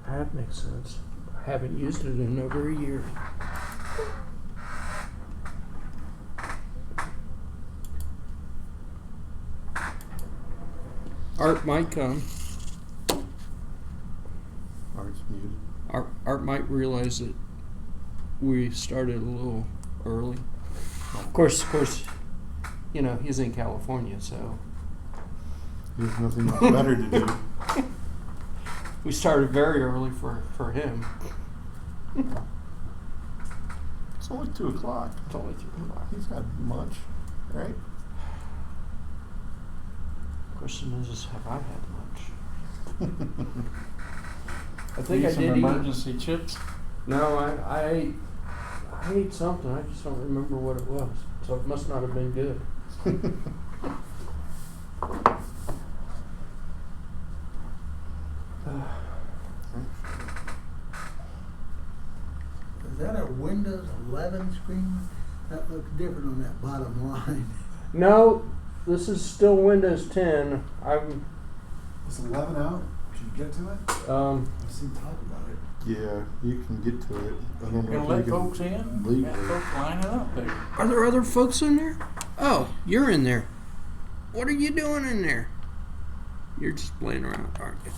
That makes sense. I haven't used it in over a year. Art might come. Art's muted. Art might realize that we started a little early. Of course, you know, he's in California, so He has nothing better to do. we started very early for him. It's only 2 o'clock. It's only 3 o'clock. He's got lunch, right? Question is have I had lunch? I Need think I some did eat. emergency chips. No, I ate something. I just don't remember what it was. So it must not have been good. Is that a Windows 11 screen? That looks different on that bottom line. No, this is still Windows 10. Is 11 out? Can you get to it? I've seen talk about it. Yeah, you can get to it. I don't know Gonna if let you can folks in? legally. Got folks lining up there. Are there other folks in there? Oh, you're in there. What are you doing in there? You're just playing around, aren't you?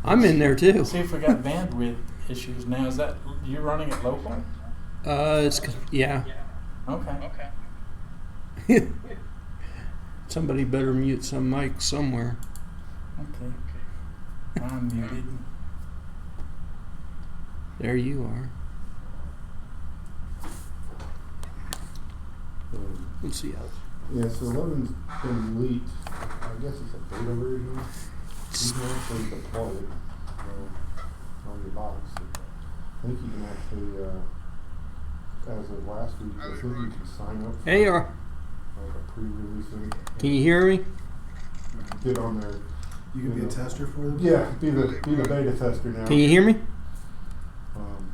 I'm in there too. See if we got bandwidth issues now. Is that you running it local? Yeah. Okay. Somebody better mute some mic somewhere. Okay. I'm muted. There you are. Let's see how. Yeah, so 11's been leaked. I guess it's a beta version. You can actually deploy it on your box. I think you can actually, as of last week, I think you can sign up for Hey, like a pre-release thing. can you hear me? Get on there. You can be a tester for them? Yeah, be the beta tester now. Can you hear me? Um,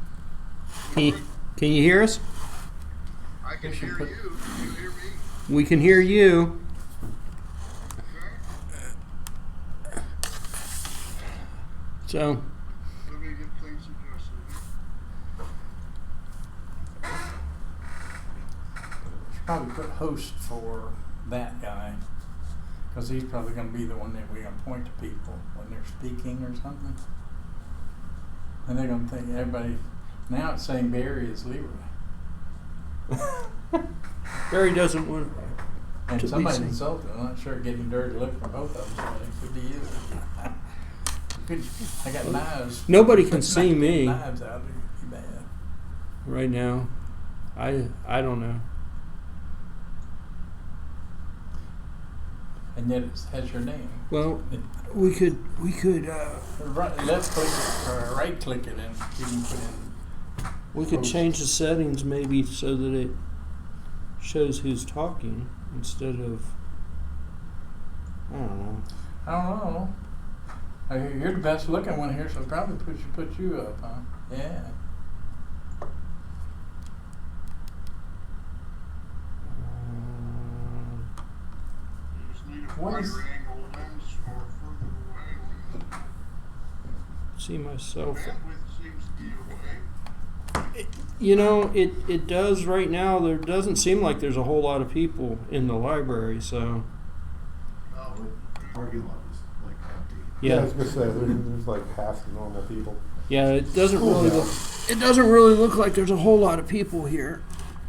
Can you hear us? I can hear you. Can you hear me? We can hear you. So, Let me get things adjusted. Should probably put host for that guy, because he's probably going to be the one that we appoint to people when they're speaking or something. And they're going to think everybody. Now it's saying Barry is Leroy. Barry doesn't want And to be somebody seen. insulted. I'm not sure getting dirty look from both of them, so it could be you. I got knives. Nobody can see me Knives out there. Be bad. right now. I don't know. And yet it has your name. Well, we could. Left click it or right click it and you can put in. We could Host. change the settings maybe so that it shows who's talking instead of. I don't know. I don't know. You're the best looking one here, so probably put you up, huh? Yeah. You just need a What wider is- angle lens or further away. See myself. Bandwidth seems to be away. You know, it does right now. There doesn't seem like there's a whole lot of people in the library, so Oh, The parking lot is like empty. I yeah. was gonna say there's like half the normal people. Yeah, it doesn't Cool really now. look. It doesn't really look like there's a whole lot of people here,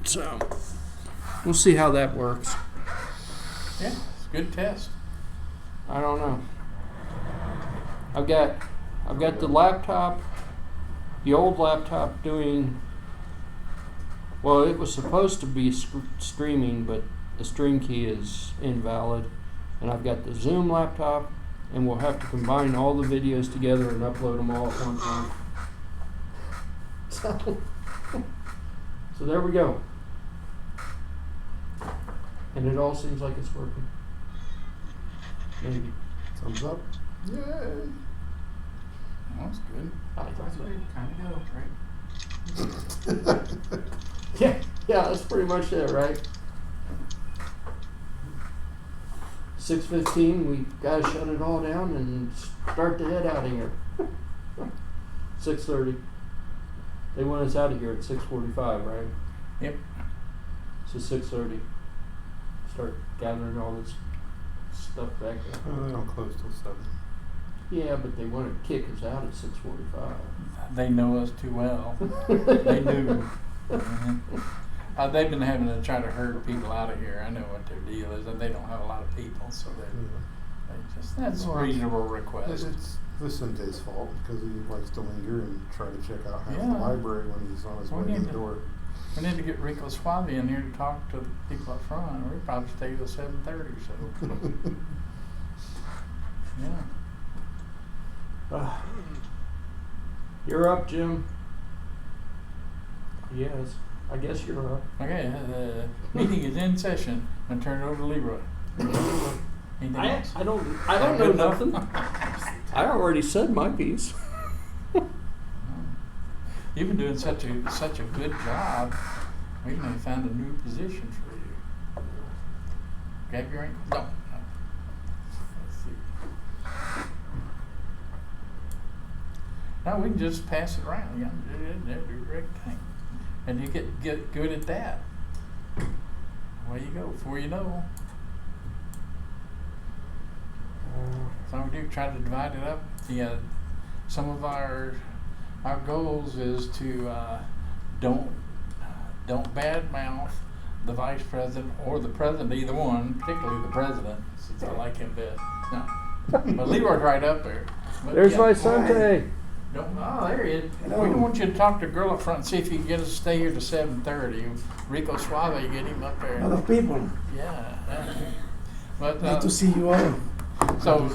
so we'll see how that works. Yeah, it's a good test. I don't know. I've got the laptop, the old laptop doing. Well, it was supposed to be streaming, but the stream key is invalid, and I've got the Zoom laptop, and we'll have to combine all the videos together and upload them all at one time. So there we go. And it all seems like it's working. Maybe. Thumbs up. Yay! Well, that's good. I thought so. Kind of go, right? Yeah, that's pretty much it, right? 6:15, we gotta shut it all down and start to head out of here. 6:30. They want us out of here at 6:45, right? Yep. So 6:30. Start gathering all this stuff back up. They don't close till 7. Yeah, but they want to kick us out at 6:45. They know us too well. They do. They've been having to try to herd people out of here. I know what their deal is, and they don't have a lot of people, so they just that's a Well, reasonable request. It's Vicente's fault because he likes to linger and try to check out half Yeah. the library when he's on his We way to need the to- door. We need to get Rico Suave in here to talk to the people up front. We probably stay till 7:30 or so. Yeah. You're up, Jim. Yes, I guess you're up. Okay, the meeting is in session. I'm gonna turn it over to Leroy. Anything else? I don't That know good enough? nothing. I already said my piece. You've been doing such a good job. We may have found a new position for you. Grab your ankle. No. Let's see. No, we can just pass it around. Yeah, do the right thing. And you get good at that. Away you go. Before you know. So we do try to divide it up. Yeah, some of our goals is to don't badmouth the vice president or the president, either one, particularly the president, since I like him best. No, but Leroy's right up there. But There's yeah, my Sante. there he is. We don't want you to talk to the girl up front and see if you can get us to stay here to 7:30. Rico Suave, you get him up there. A lot of people. Yeah. But Nice to see you all. so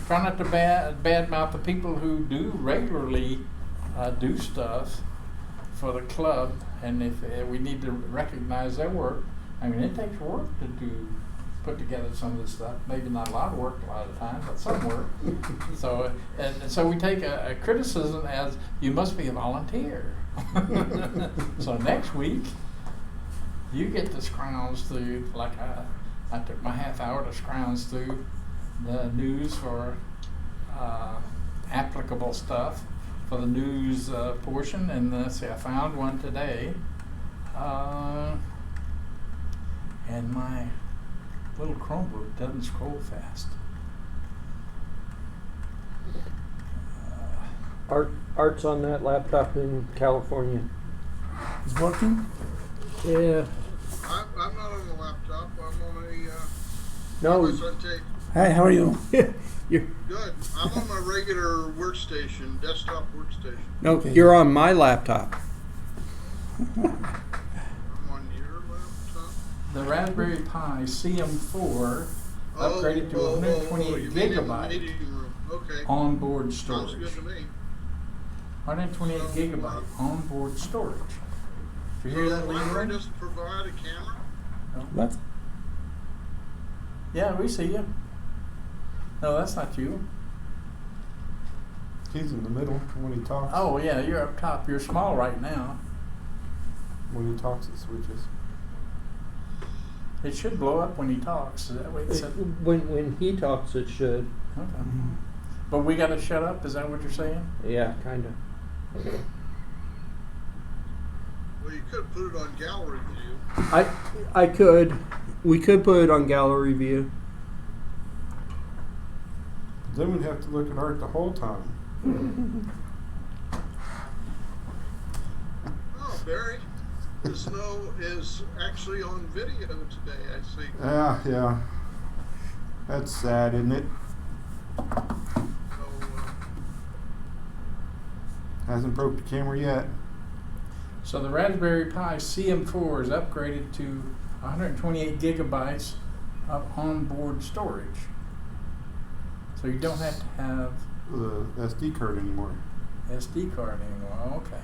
try not to badmouth the people who do regularly do stuff for the club, and if we need to recognize their work. I mean, it takes work to put together some of this stuff. Maybe not a lot of work a lot of the time, but some work. So we take a criticism as you must be a volunteer. So next week you get to scrounge through, like I took my half hour to scrounge through the news for applicable stuff for the news portion, and see, I found one today, and my little Chromebook doesn't scroll fast. Art's on that laptop in California. It's working? Yeah. I'm not on the laptop, I'm on a, No. Vicente. Hi, how are you? You're Good, I'm on my regular workstation, desktop workstation. Okay. you're on my laptop. I'm on your laptop. The Raspberry Pi CM4 upgraded to 128 you mean in the gigabyte meeting room, okay. onboard Sounds storage. good to me. 128 gigabyte onboard storage. Did you hear So that, the library Leroy? doesn't provide a camera? What? Yeah, we see you. No, that's not you. He's in the middle when he talks. Oh yeah, you're up top. You're small right now. When he talks, it switches. It should blow up when he talks. Is that way it's set? When he talks, it should. Okay. But we got to shut up. Is that what you're saying? Yeah, kind of. Well, you could put it on gallery view. I could. We could put it on gallery view. Then we'd have to look at art the whole time. Oh, Barry, the snow is actually on video today, I see. Yeah. That's sad, isn't it? So, Hasn't broke the camera yet. So the Raspberry Pi CM4 is upgraded to 128 gigabytes of onboard storage. So you don't have to have The SD card anymore. SD card anymore. Okay.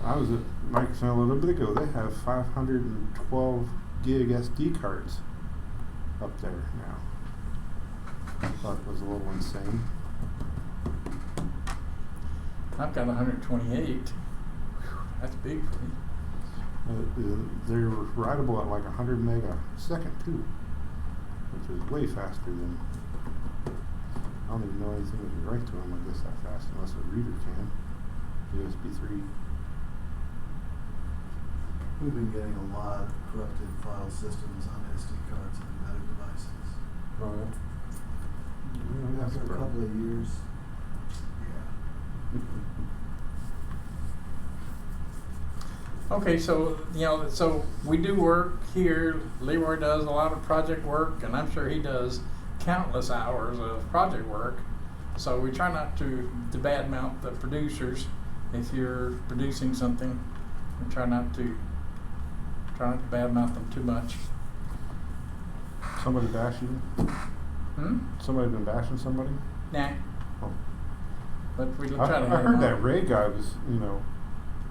I was at Microsoft a little bit ago. They have 512 gig SD cards up there now. I thought it was a little insane. I've got 128. That's big for me. They're writable at like 100 meg a second too, which is way faster than. I don't even know anything we can write to them, I guess, that fast, unless a reader can. USB 3. We've been getting a lot of corrupted file systems on SD cards and embedded devices. Oh, yeah. That's After a problem. couple of years, yeah. Okay, so, so we do work here. Leroy does a lot of project work, and I'm sure he does countless hours of project work. So we try not to badmouth the producers. If you're producing something, we try not to badmouth them too much. Somebody bash you? Somebody been bashing somebody? Nah. Oh. But we try I to heard that Ray guy was,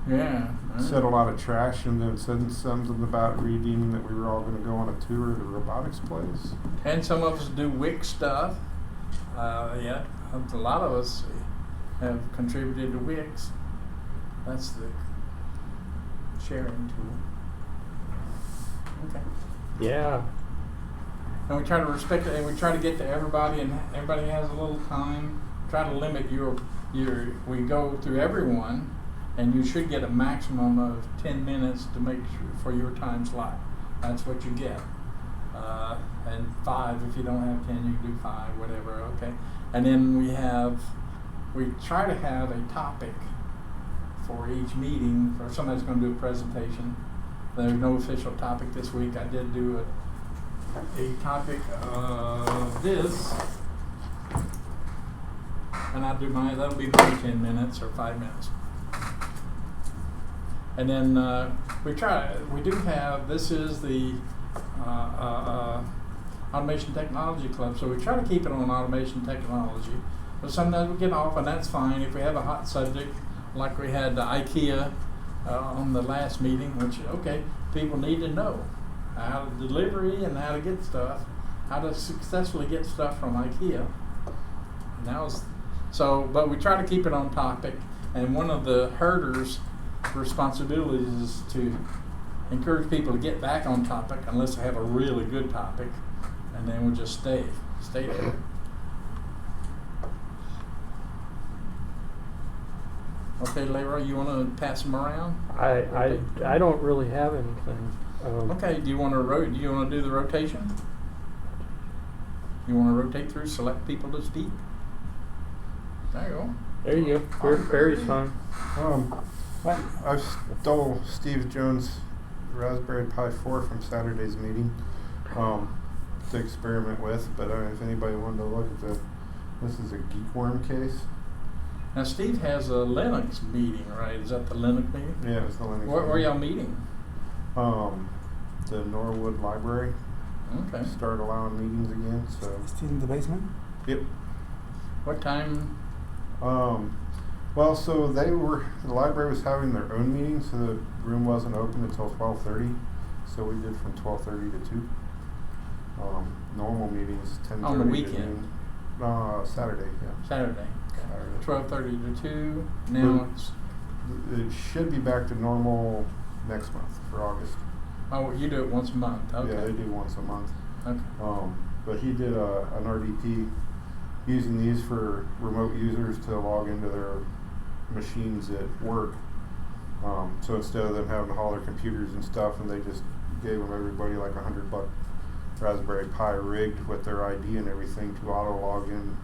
Yeah. said a lot of trash and then said something about reading that we were all going to go on a tour of the robotics place. And some of us do Wix stuff. Yeah, a lot of us have contributed to Wix. That's the sharing tool. Okay. Yeah. And we try to respect it, and we try to get to everybody, and everybody has a little time. Try to limit we go through everyone, and you should get a maximum of 10 minutes to make sure for your time slot. That's what you get. And 5, if you don't have 10, you can do 5, whatever, okay. And then we try to have a topic for each meeting, or somebody's going to do a presentation. There's no official topic this week. I did do a topic of this, and that'll be maybe 10 minutes or 5 minutes. And then this is the Automation Technology Club, so we try to keep it on automation technology. But sometimes we get off, and that's fine. If we have a hot subject, like we had IKEA on the last meeting, which, okay, people need to know how to delivery and how to get stuff, how to successfully get stuff from IKEA. But we try to keep it on topic, and one of the herders' responsibilities is to encourage people to get back on topic unless they have a really good topic, and then we'll just stay there. Okay, Leroy, you want to pass them around? I don't really have anything. Okay, do you want to do the rotation? You want to rotate through, select people to speak? There you go. There you go. Barry's fine. I stole Steve Jones' Raspberry Pi 4 from Saturday's meeting to experiment with, but if anybody wanted to look at this is a Geekworm case. Now, Steve has a Linux meeting, right? Is that the Linux meeting? Yeah, it's the Linux Where meeting. y'all meeting? The Norwood Library. Okay. Started allowing meetings again, so. Still in the basement? Yep. What time? Well, so the library was having their own meeting, so the room wasn't open until 12:30. So we did from 12:30 to 2. Normal meetings 10:30 On the to weekend? noon. Saturday, yeah. Saturday. Saturday. 12:30 to 2. Now It should be back to normal next month for August. oh, you do it once a month. Okay. Yeah, they do once a month. Okay. But he did an RDP using these for remote users to log into their machines at work. So instead of them having to haul their computers and stuff, and they just gave them everybody like $100 Raspberry Pi rigged with their ID and everything to auto log in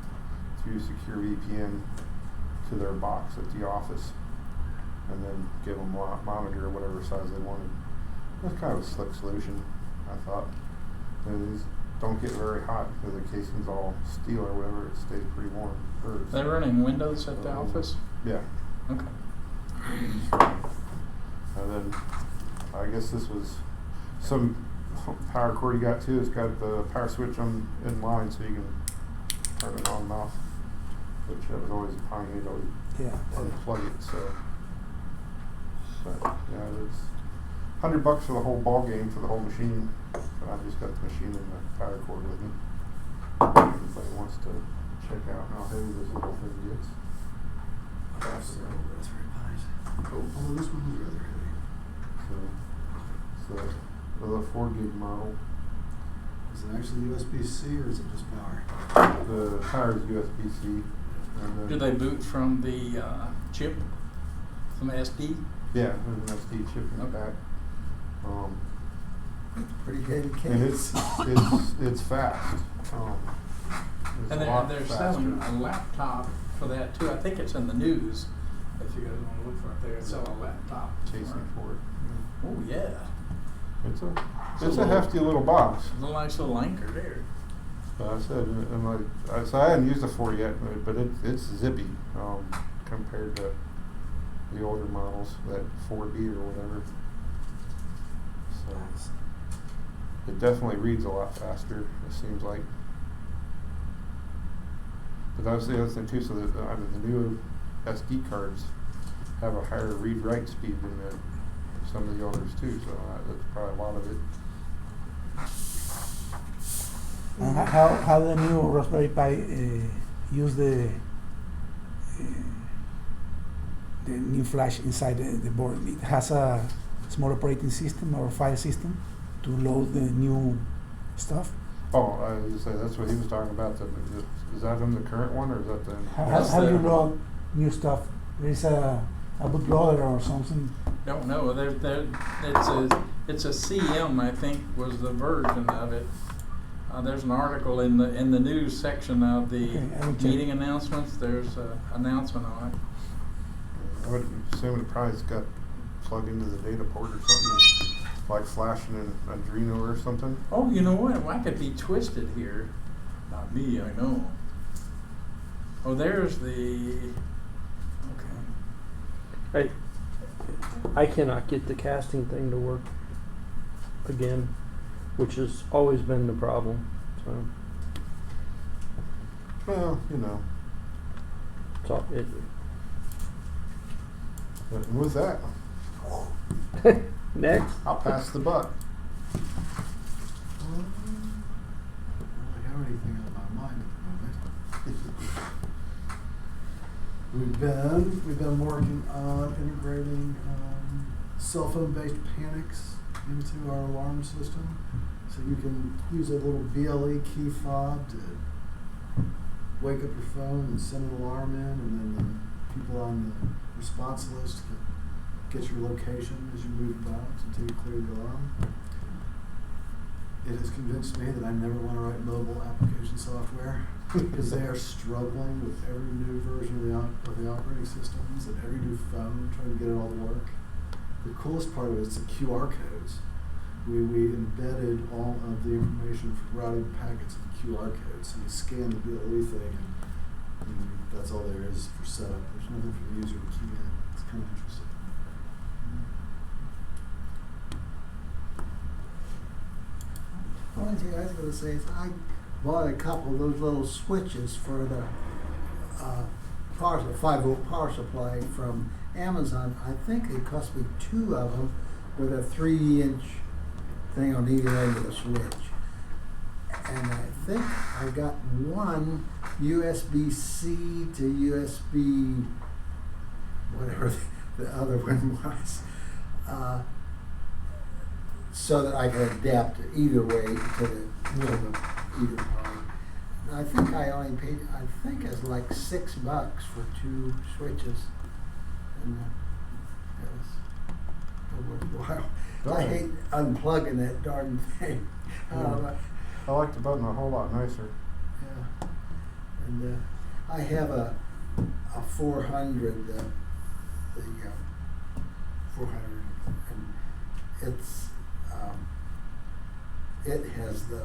through secure VPN to their box at the office, and then give them a monitor or whatever size they wanted. That's kind of a slick solution, I thought. And these don't get very hot because the casing's all steel or whatever. It stays pretty warm. They're running Windows at the office? Yeah. Okay. And then I guess this was some power cord you got too. It's got the power switch in line so you can turn it on and off, which that was always a pain. You'd always unplug it. So, but yeah, it's $100 for the whole ball game for the whole machine. But I just got the machine and the power cord with me. Everybody wants to check out how heavy this whole thing gets. Raspberry Pis. Oh, this one was rather heavy. So the 4 gig model. Is it actually USB-C or is it just power? The power is USB-C. And then, Do they boot from the chip, from the SD? Yeah, there's an SD chip in the Okay. back. Pretty heavy case. And it's fast. It's And a lot they're faster. selling a laptop for that too. I think it's in the news. If you guys want to look for it, they sell a laptop. Chasing for it. Oh yeah, It's a hefty little box. it's a nice little anchor there. But I said, so I hadn't used it for yet, but it's zippy compared to the older models, that 4B or whatever. So it definitely reads a lot faster, it seems like. But that was the other thing too, so that the new SD cards have a higher read-write speed than some of the others too, so that's probably a lot of it. And how the new Raspberry Pi use the new flash inside the board? It has a small operating system or file system to load the new stuff. Oh, I was gonna say, that's what he was talking about. Is that in the current one, or is that the? How do you load new stuff? There's a bootloader or something. Don't know. It's a CM, I think, was the version of it. There's an article in the news section of the Okay, I will check. meeting announcements. There's an announcement on it. I would assume it probably's got plugged into the data port or something, like flashing an Adreno or something. Oh, you know what? I could be twisted here. Not me, I know. Oh, there's the. Okay. I cannot get the casting thing to work again, which has always been the problem. So, Well, and with that, next. I'll pass the buck. I don't really have anything on my mind at the moment. We've been working on integrating cell phone based panics into our alarm system, so you can use a little BLE key fob to wake up your phone and send an alarm in, and then the people on the response list can get your location as you move about until you clear the alarm. It has convinced me that I never want to write mobile application software because they are struggling with every new version of the operating systems and every new phone trying to get it all to work. The coolest part of it is the QR codes. We embedded all of the information for routing packets in QR codes. So you scan the BLE thing and that's all there is for setup. There's nothing for the user to key in. It's kind of interesting. One thing I was going to say is I bought a couple of those little switches for the 5-volt power supply from Amazon. I think it cost me 2 of them with a 3-inch thing on either end of the switch. And I think I got one USB-C to USB, whatever the other one was, so that I could adapt either way to the either part. And I think I only paid, I think it's like $6 for 2 switches, and it was worthwhile. I hate unplugging that darn thing. I like the button a whole lot nicer. Yeah, and I have a 400, the 400, and it's it has the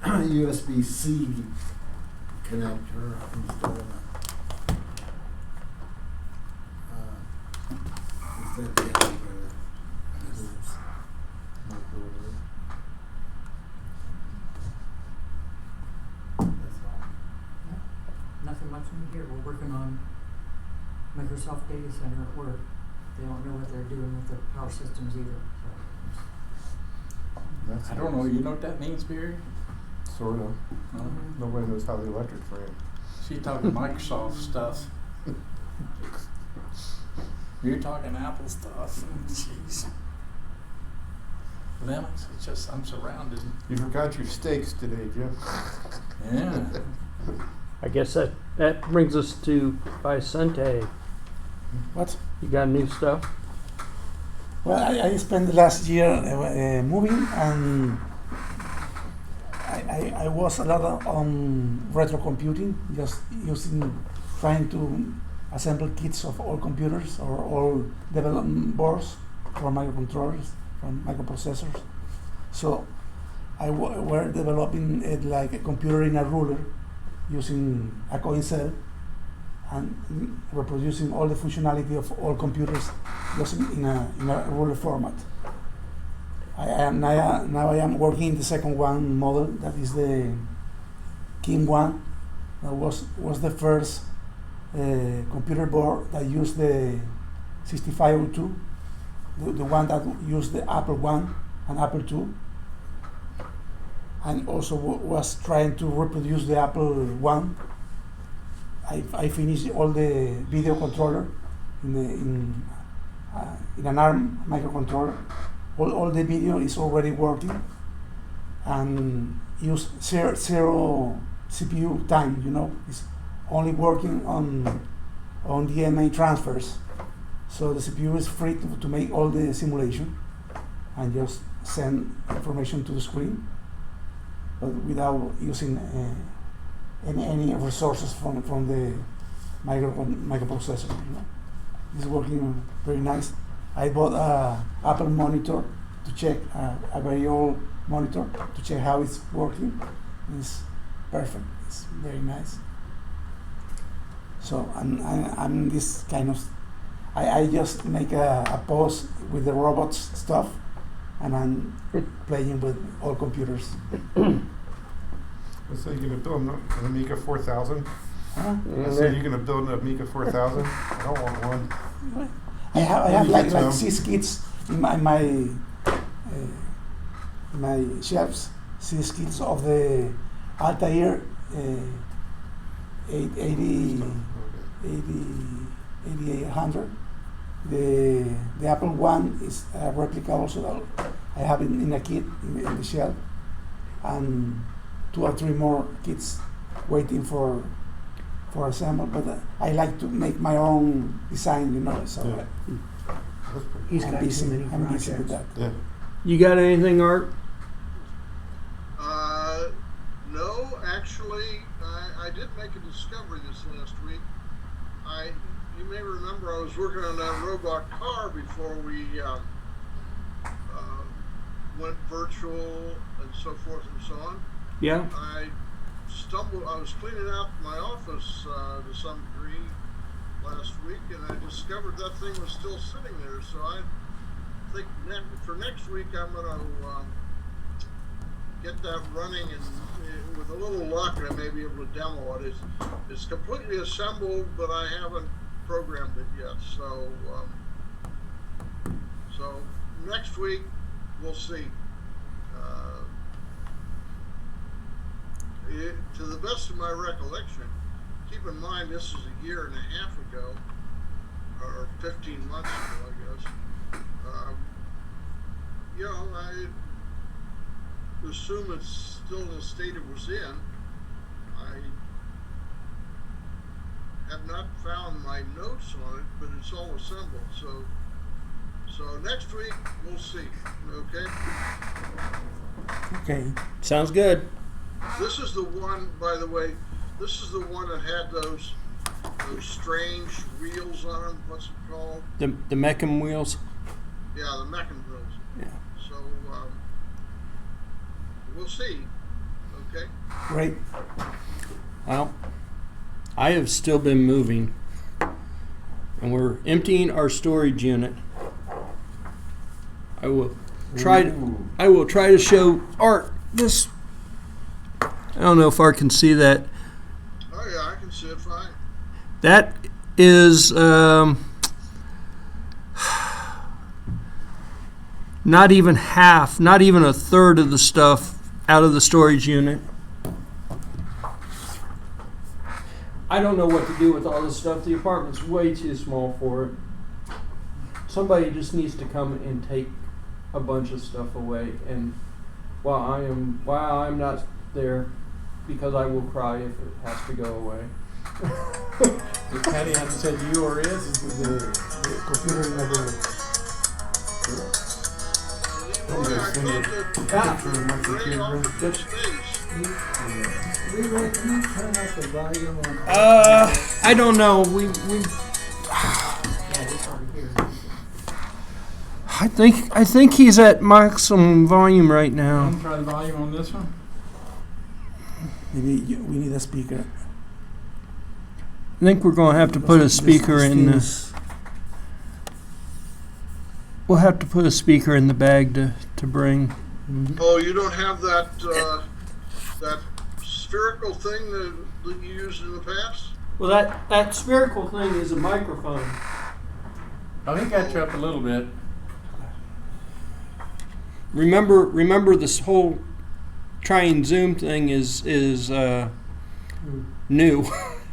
USB-C connector instead of instead of the other. That's all. Nothing much in here. We're working on Microsoft Data Center at work. They don't know what they're doing with their power systems either. I don't know. You know what that means, Barry? Sort of. Nobody knows how the electrics ran. She's talking Microsoft stuff. You're talking Apple stuff. Jeez. Linux, it's just, I'm surrounded. You forgot your steaks today, Jim. Yeah. I guess that brings us to Vicente. What? You got new stuff? Well, I spent the last year moving, and I was a lot on retro computing, just trying to assemble kits of all computers or all development boards for microcontrollers, from microprocessors. So we're developing it like a computer in a ruler, using a coin cell and reproducing all the functionality of all computers just in a ruler format. Now I am working in the second one model, that is the Kim 1. That was the first computer board that used the 6502, the one that used the Apple 1 and Apple 2, and also was trying to reproduce the Apple 1. I finished all the video controller in an ARM microcontroller. All the video is already working, and use zero CPU time. It's only working on DMA transfers, so the CPU is free to make all the simulation and just send information to the screen, but without using any resources from the microprocessor. It's working very nice. I bought a Apple monitor to check, a very old monitor to check how it's working. It's perfect. It's very nice. So I'm this kind of. I just make a pause with the robots stuff, and I'm playing with all computers. So you're gonna build an Amiga 4000? Huh? So you're gonna build an Amiga 4000? I don't want one. I have like Some. 6 kits in my shelves. 6 kits of the Altair 8800. The Apple one is a replica also that I have in a kit in the shelf, and 2 or 3 more kits waiting for assemble. But I like to make my own design, so Yeah. That's pretty He's I'm got busy. too many I'm busy with projects. that. Yeah. You got anything, Art? No, actually, I did make a discovery this last week. You may remember I was working on that robot car before we went virtual and so forth and so on. Yeah. I was cleaning out my office to some degree last week, and I discovered that thing was still sitting there. So I think for next week I'm going to get that running, and with a little luck I may be able to demo it. It's completely assembled, but I haven't programmed it yet. So next week we'll see. To the best of my recollection, keep in mind this is a year and a half ago, or 15 months ago, I guess. I assume it's still in the state it was in. I have not found my notes on it, but it's all assembled. So next week we'll see. Okay. Okay. Sounds good. This is the one, by the way. This is the one that had those strange wheels on them. What's it called? The Meckham wheels. Yeah, the Meckham wheels. Yeah. So we'll see. Okay. Great. Well, I have still been moving, and we're emptying our storage unit. I will try to show Art this. I don't know if Art can see that. Oh yeah, I can see it fine. That is not even half, not even a third of the stuff out of the storage unit. I don't know what to do with all this stuff. The apartment's way too small for it. somebody just needs to come and take a bunch of stuff away. And while I'm not there, because I will cry if it has to go away. Patty hasn't said you or is. The computer never. Leroy, can you turn up the volume on? I don't know. We Yeah, it's already here. I think he's at maximum volume right now. Want to try the volume on this one? Maybe we need a speaker. I think we're going to have to put a speaker in the. We'll have to put a speaker in the bag to bring. Oh, you don't have that that spherical thing that you used in the past? Well, that spherical thing is a microphone. Oh, he got you up a little bit. Remember this whole trying Zoom thing is new,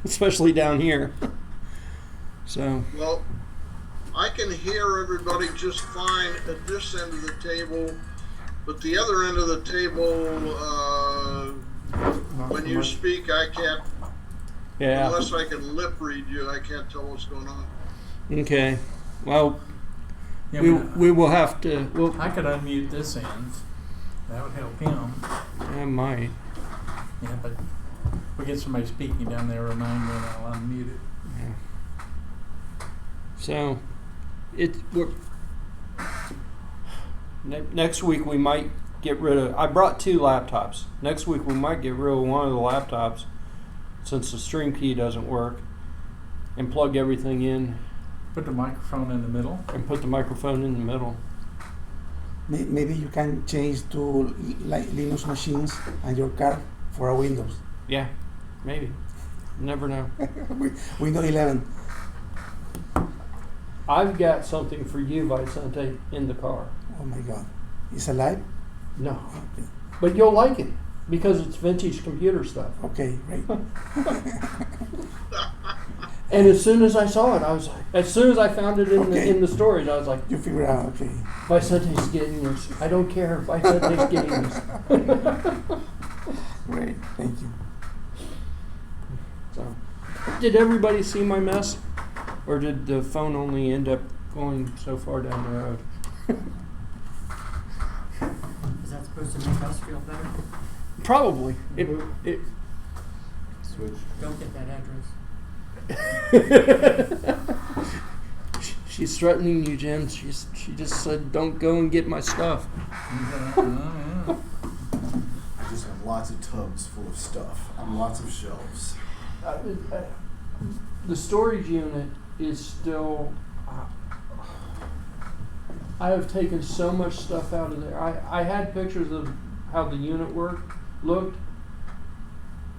especially down here. So. Well, I can hear everybody just fine at this end of the table, but the other end of the table, when you speak, I can't. Yeah. Unless I can lip read you, I can't tell what's going on. Okay. Well, Yeah, we will have to. Well, I could unmute this end. That would help him. I might. Yeah, but if we get somebody speaking down there, remind me and I'll unmute it. Yeah. So, next week we might get rid of. I brought 2 laptops. Next week we might get rid of one of the laptops, since the stream key doesn't work, and plug everything in Put the microphone in the middle. and put the microphone in the middle. Maybe you can change to like Linux machines and your car for a Windows. Yeah, maybe. Never know. Windows 11. I've got something for you, Vicente, in the car. Oh my God, it's alive. No, Okay, but you'll like it because it's vintage computer stuff. okay, great. And as soon as I saw it, I was like, as soon as I found it in the storage, I was like, You figure out. Okay. Vicente's getting this. I don't care. Vicente's getting this. Great, thank you. So, did everybody see my mess, or did the phone only end up going so far down the road? Is that supposed to make us feel better? Probably. It Switch. Don't get that address. She's threatening you, Jim. She just said, "Don't go and get my stuff." I just have lots of tubs full of stuff on lots of shelves. The storage unit is still. I have taken so much stuff out of there. I had pictures of how the unit looked.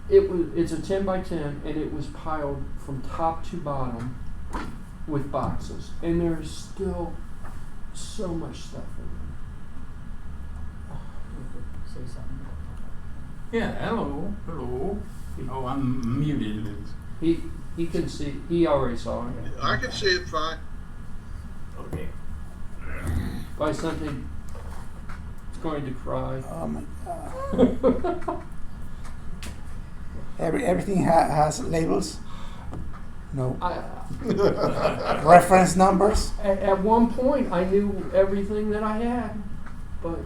It's a 10 by 10, and it was piled from top to bottom with boxes, and there's still so much stuff in You could say something. Yeah, hello. Oh, I'm muted. there. He can see. He already saw it. I can see it fine. Okay. Vicente is going to cry. Oh my God. Everything has labels. No reference numbers. At one point, I knew everything that I had, but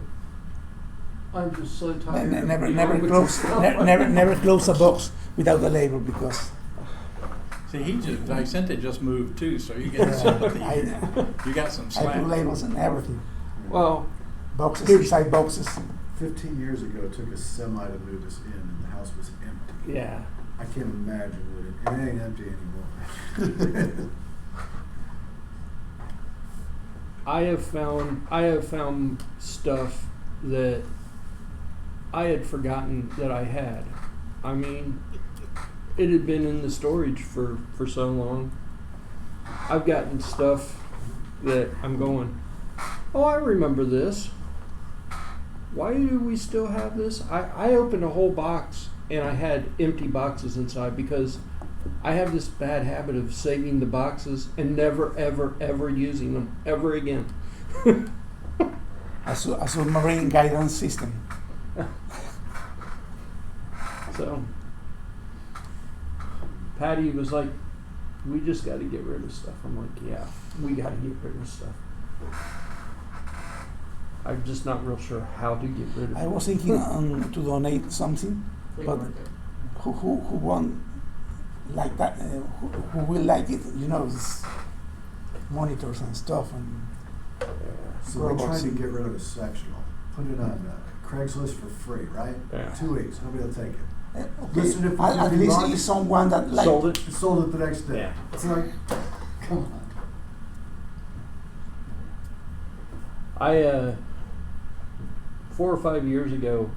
I'm just so tired. of Never dealing with close. this stuff. Never close a box without the label because. See, Vicente just moved too, so you get something. You got some I slack. put labels and everything. Well, Boxes Dude. inside boxes. 15 years ago, it took a semi to move us in, and the house was empty. yeah. I can't imagine what it ain't empty anymore. I have found stuff that I had forgotten that I had. I mean, it had been in the storage for so long. I've gotten stuff that I'm going, oh, I remember this. Why do we still have this? I opened a whole box and I had empty boxes inside because I have this bad habit of saving the boxes and never, ever, ever using them ever again. A submarine guidance system. So, Patty was like, "We just got to get rid of stuff." I'm like, "Yeah, we got to get rid of stuff." I'm just not real sure how to get rid of it. I was thinking to donate something, Flea but market. who won't like that? Who will like it? You know, this monitors and stuff and So we tried robots. to get rid of a sectional, put it on Craigslist for free, right? Yeah. 2 weeks, nobody will take it. Okay. Listen, if At you least bought- it's someone that like. Sold it. Sold it the next day. Yeah. It's like, come on. I 4 or 5 years ago,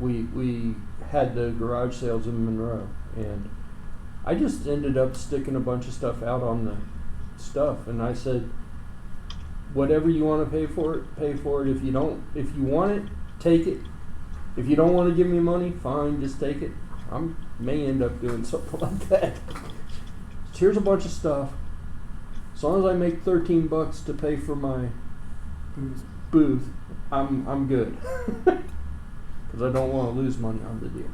we had the garage sales in Monroe, and I just ended up sticking a bunch of stuff out on the stuff, and I said, whatever you want to pay for it, pay for it. If you want it, take it. If you don't want to give me money, fine, just take it. I may end up doing something like that. Here's a bunch of stuff. As long as I make $13 to pay for my booth, I'm good. Because I don't want to lose money on the deal.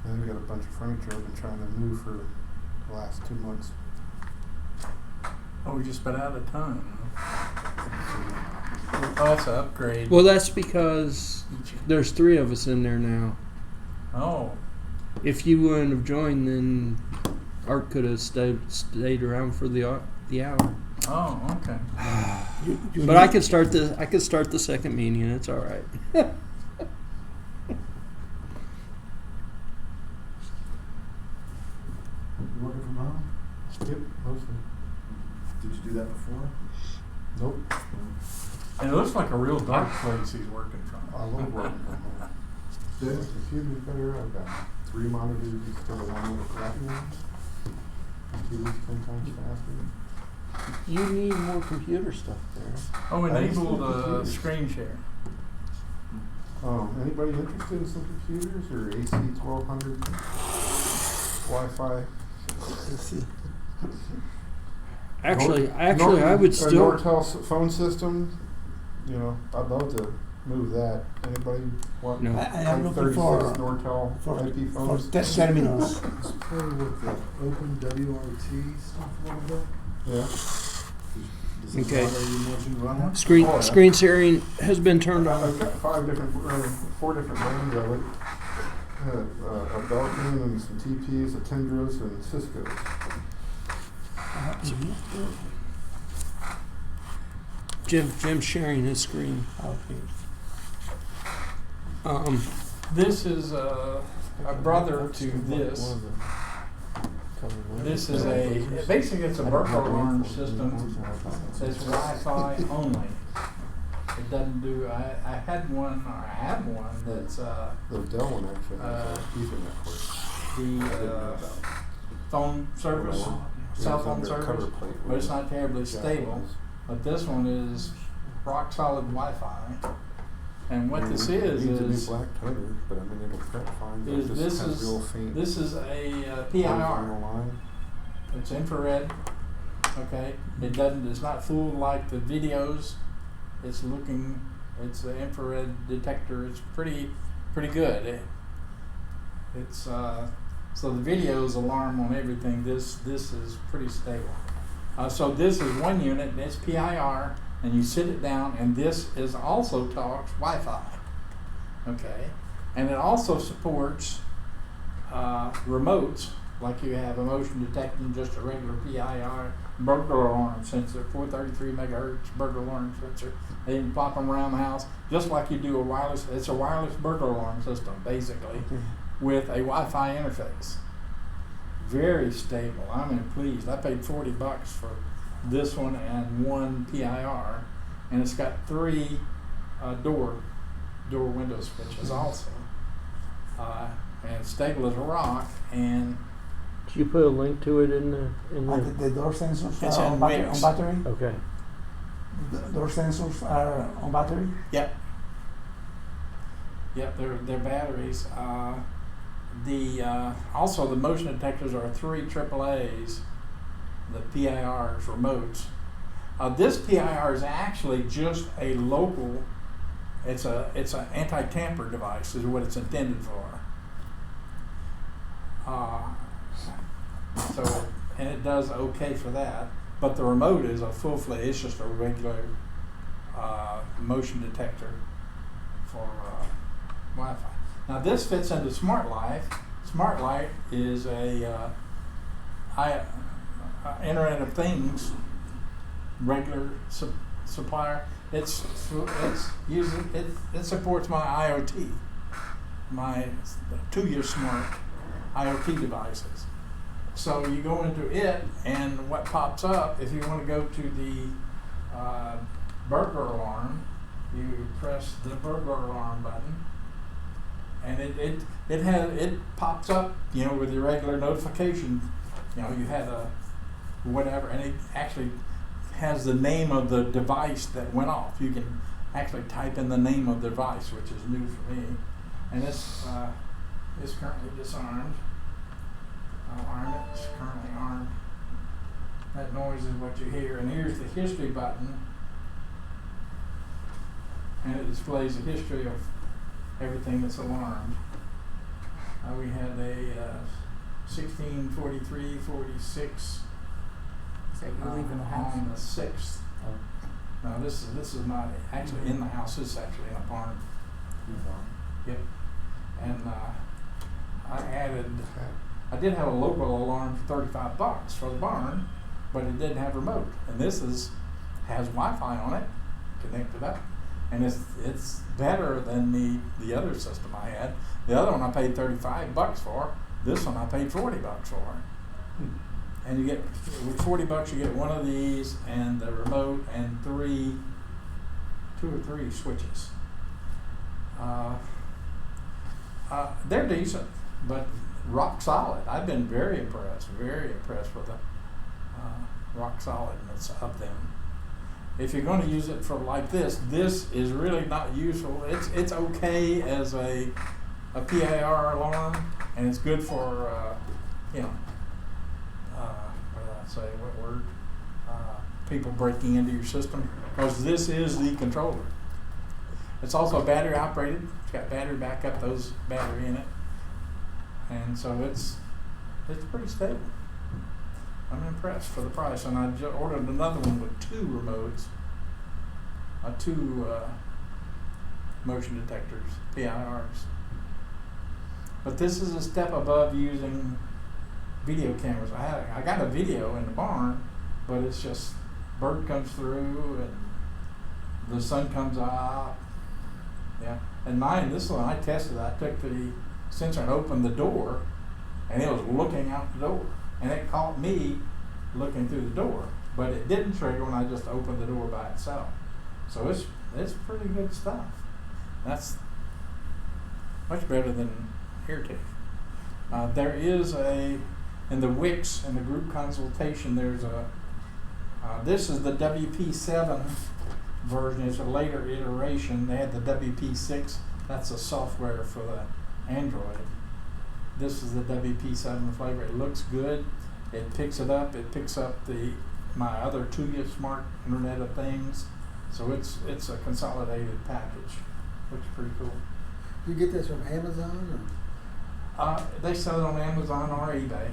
And we got a bunch of furniture I've been trying to move for the last 2 months. Oh, we just been out of time. Oh, that's an upgrade. Well, that's because there's 3 of us in there now. Oh, If you wouldn't have joined, then Art could have stayed around for the hour. oh, okay. You But I need- could start the second meeting. It's all right. You working from home? Yep, mostly. Did you do that before? Nope. And it looks like a real dark place he's working from. I love working from home. The computer's better. I've got 3 monitors instead of 1 with a crappy one. Computer's 10 times faster. You need more computer stuff there. Oh, I used to enabled do computers. screen share. Anybody interested in some computers or AC 1200 Wi-Fi? Let's see. Actually, I Norton- would a still. Nortel phone system. You know, I'd love to move that. Anybody want No. I am looking 36 for Nortel IP for phones? test terminals. Let's play with the open WRT stuff a little bit. Yeah. Does this Okay. model you mentioned run it? Screen Oh, yeah. screen sharing has been turned on. I've got 4 different brands of it. A Belkin and some TPs, a Tendros and Cisco's. Jim's sharing his screen. Okay. This is a brother to this. This is basically it's a burglar alarm system. It's Wi-Fi only. It doesn't do, I have one that's The Dell one actually has a Ethernet port. I didn't know the about. phone service, cell phone service, but it's not terribly stable. But this one is rock solid Wi-Fi. And what this It needs a new is black cover, but I mean it'll prep fine. But is it just this has is real faint this is a horizontal PIR. line. It's infrared. Okay, it doesn't. It's not full like the videos. It's looking. It's an infrared detector. It's pretty good. It's so the videos alarm on everything. This is pretty stable. So this is one unit. And it's PIR, and you sit it down, and this is also talks Wi-Fi. Okay, and it also supports remotes. Like you have a motion detecting, just a regular PIR burglar alarm sensor, 433 megahertz burglar alarm sensor. They can pop them around the house, just like you do a wireless. It's a wireless burglar alarm system, basically, with a Wi-Fi interface. Very stable. I'm pleased. I paid $40 for this one and one PIR, and it's got 3 door window switches also, and stable as a rock. And Did you put a link to it in the The door sensors It's are in on Wix. battery? Okay. The door sensors are on battery? yep. Yep, they're batteries. Also the motion detectors are 3 AAAs, the PIRs, remotes. This PIR is actually just a local. It's an anti-tamper device is what it's intended for. And it does okay for that. But the remote is a full-fledged. It's just a regular motion detector for Wi-Fi. Now this fits into Smart Life. Smart Life is a Internet of Things regular supplier. It supports my IoT, my 2-year smart IoT devices. So you go into it, and what pops up if you want to go to the burglar alarm, you press the burglar alarm button, and it pops up, you know, with your regular notification. You know, you had a whatever, and it actually has the name of the device that went off. You can actually type in the name of the device, which is new for me. And this is currently disarmed. I'll arm it. It's currently armed. That noise is what you hear. And here's the history button. And it displays the history of everything that's alarmed. We had a 1643-46 You leave in the house. on the 6th. No, this is not actually in the house. This is actually in a barn. Yep. And I did have a local alarm for $35 for the barn, but it didn't have remote. And this has Wi-Fi on it, connected up, and it's better than the other system I had. The other one I paid $35 for. This one I paid $40 for. And you get, with $40 you get one of these and the remote and 2 or 3 switches. They're decent, but rock solid. I've been very impressed with the rock solidness of them. If you're going to use it for like this is really not useful. It's okay as a PIR alarm, and it's good for people breaking into your system, because this is the controller. It's also battery operated. It's got battery backup, those battery in it, and so it's pretty stable. I'm impressed for the price, and I just ordered another one with 2 remotes, 2 motion detectors, PIRs. But this is a step above using video cameras. I got a video in the barn, but it's just bird comes through and the sun comes out. Yeah, and mine, this one I tested. I took the sensor and opened the door, and it was looking out the door, and it caught me looking through the door, but it didn't trigger when I just opened the door by itself. So it's pretty good stuff. That's much better than AirTag. There is in the Wix and the group consultation, there's this is the WP7 version. It's a later iteration. They had the WP6. That's the software for the Android. This is the WP7 flavor. It looks good. It picks it up. It picks up my other 2-year smart Internet of Things. So it's a consolidated package. Looks pretty cool. You get this from Amazon or? They sell it on Amazon or eBay.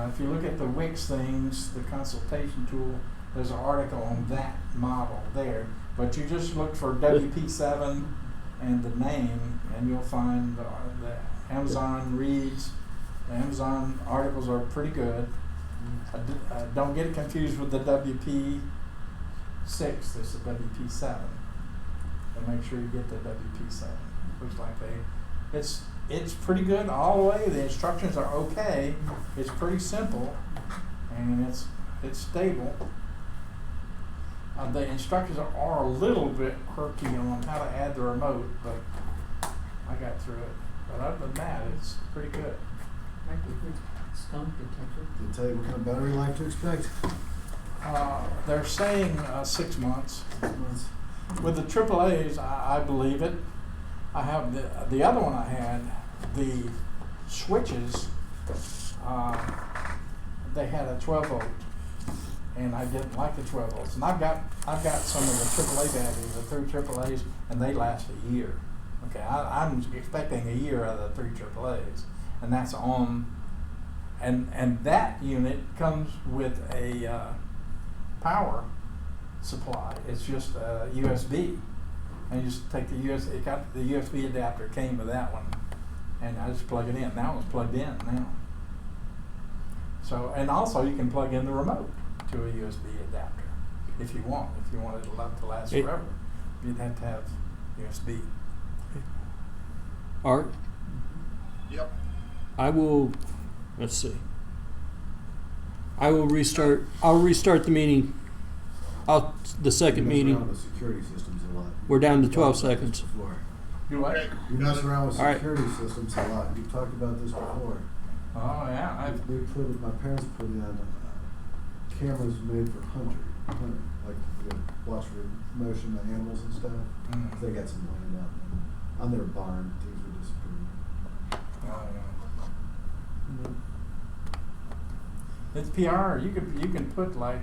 If you look at the Wix things, the consultation tool, there's an article on that model there. But you just look for WP7 and the name, and you'll find the Amazon reads. The Amazon articles are pretty good. Don't get it confused with the WP6. This is the WP7. So make sure you get the WP7. Looks like it's pretty good all the way. The instructions are okay. It's pretty simple, and it's stable. The instructions are a little bit quirky on how to add the remote, but I got through it. But other than that, it's pretty good. Might be good skunk detector. Did it tell you what kind of battery life to expect? They're saying 6 months. 6 months. with the AAA's, I believe it. I have the other one I had, the switches, they had a 12 volt, and I didn't like the 12 volts. And I've got some of the AAA batteries, the 3 AAA's, and they last a year. Okay, I'm expecting a year out of the 3 AAA's, and that's on. And that unit comes with a power supply. It's just USB, and you just take the USB. It got the USB adapter came with that one, and I just plug it in. That one's plugged in now. So, and also you can plug in the remote to a USB adapter if you want. If you want it to last forever, you'd have to have USB. Art, Yep. I will. Let's see. I will restart. I'll restart the meeting. The second You mess around meeting. with security systems a lot. We're down to You've 12 talked about this seconds. before. You what? Okay, You got mess it. around with All right. security systems a lot. You've talked about this before. Oh yeah. My parents put in cameras made for hunting, like to watch for motion of animals and stuff. Mm. They got some land out there. On their barn, things were disappearing. Oh, yeah. It's PR. You can put like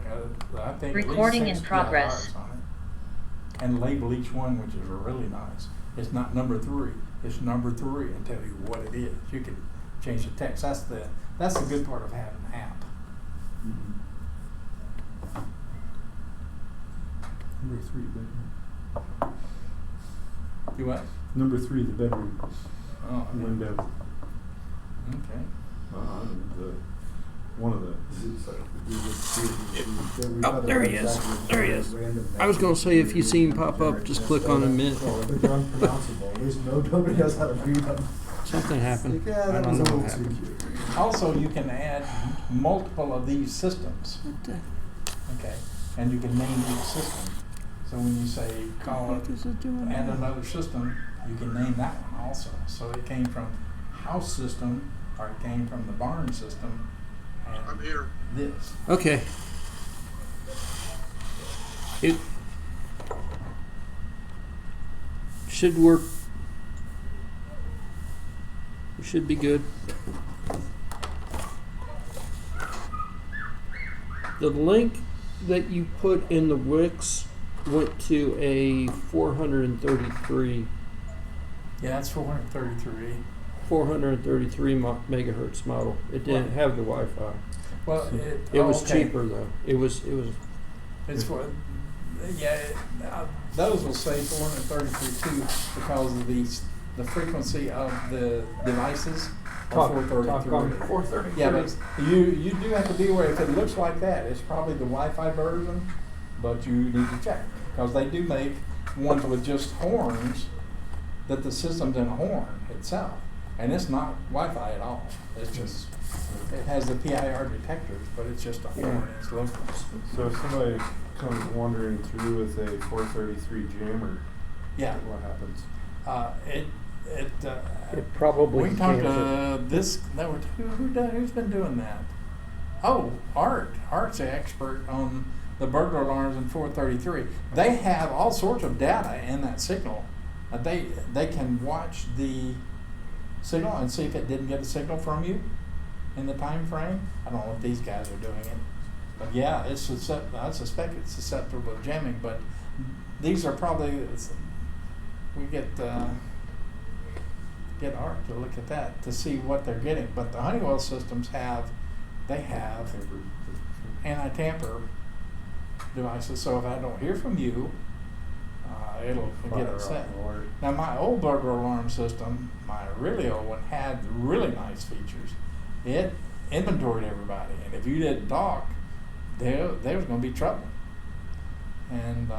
I think at least Recording 6 in progress. PIRs on it, and label each one, which is really nice. It's not number 3. It's number 3 and tell you what it is. You can change the text. That's the good part of having an app. Number 3, bedroom. You what? Number 3, the bedroom Oh, yeah. window. Okay. One of the. Oh, there he is. There he is. I was gonna say, if you see him pop up, just click on him. But they're unpronounceable. Nobody knows how to read them. Something happened. Yeah, I that don't was a know little what too happened. cute. Also, you can add multiple of these systems. Okay, and you can name each system. So when you say call it, add another system, you can name that one also. So it came from house system, or it came from the barn system, I'm and here. this. Okay. It should work. We should be good. The link that you put in the Wix went to a 433 Yeah, that's 433. megahertz model. It didn't have the Wi-Fi. Well, It was okay. cheaper though. It was. It's for, yeah, those will say 433 too because of the frequency of the devices are 433. 433. Yeah, but you do have to be aware. If it looks like that, it's probably the Wi-Fi version, but you need to check because they do make ones with just horns that the system's in a horn itself, and it's not Wi-Fi at all. It's just it has the PIR detectors, but it's just a horn. It's local. So if somebody comes wandering through with a 433 jammer, Yeah, what happens? It probably we can talk can't. to who's been doing that? Oh, Art's the expert on the burglar alarms in 433. They have all sorts of data in that signal. They can watch the signal and see if it didn't get a signal from you in the time frame. I don't know if these guys are doing it, but yeah, I suspect it's susceptible to jamming. But these are probably we get Art to look at that to see what they're getting. But the Honeywell systems have anti-tamper devices. So if I don't hear from you, it'll get upset. Now my old burglar alarm system, my really old one, had really nice features. It inventoried everybody, and if you didn't talk, there was going to be trouble. And